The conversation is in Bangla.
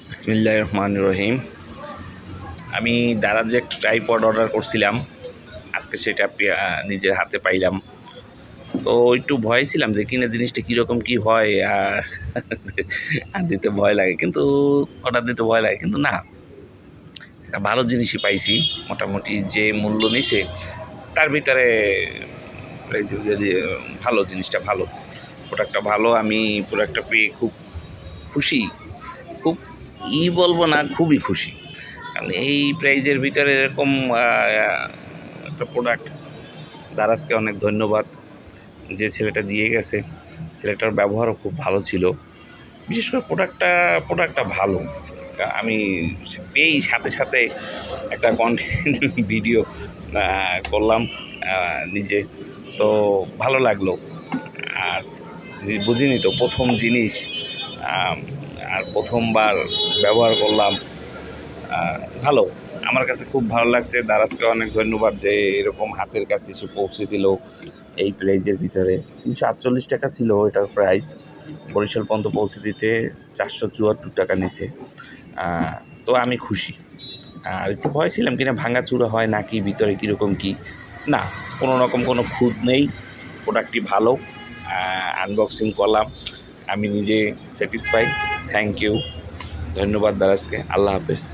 বিসমিল্লাহির রহমানির রহিম। আমি দারাজে একটা ট্রাইপড অর্ডার করছিলাম, আজকে সেটা নিজের হাতে পাইলাম। তো একটু ভয় ছিলাম যে কিনে জিনিসটা কীরকম কী হয়, আর দিতে ভয় লাগে, কিন্তু অর্ডার দিতে ভয় লাগে, কিন্তু না, একটা ভালো জিনিসই পাইছি। মোটামুটি যে মূল্য নিছে তার ভিতরে যদি ভালো, জিনিসটা ভালো, প্রোডাক্টটা ভালো। আমি প্রোডাক্টটা পেয়ে খুব খুশি, খুব বলবো না, খুবই খুশি। কারণ এই প্রাইজের ভিতরে এরকম একটা প্রোডাক্ট, দারাজকে অনেক ধন্যবাদ। যে ছেলেটা দিয়ে গেছে, ছেলেটার ব্যবহারও খুব ভালো ছিল। বিশেষ করে প্রোডাক্টটা ভালো। আমি পেয়েই সাথে সাথে একটা কন্টেন্ট ভিডিও করলাম নিজে, তো ভালো লাগলো। আর বুঝিনি তো, প্রথম জিনিস, আর প্রথমবার ব্যবহার করলাম, ভালো, আমার কাছে খুব ভালো লাগছে। দারাজকে অনেক ধন্যবাদ যে এরকম হাতের কাছে এসে পৌঁছে দিল এই প্রাইজের ভিতরে। 348 টাকা ছিল এটার প্রাইস, বরিশাল পর্যন্ত পৌঁছে দিতে 474 টাকা নিছে। তো আমি খুশি। আর একটু ভয় ছিলাম কিনা ভাঙাচুরা হয় নাকি, ভিতরে কীরকম কী, না, কোনো রকম কোনো খুঁত নেই। প্রোডাক্টটি ভালো, আনবক্সিং করলাম, আমি নিজে স্যাটিসফাই। থ্যাংক ইউ, ধন্যবাদ দারাজকে। আল্লাহ হাফেজ।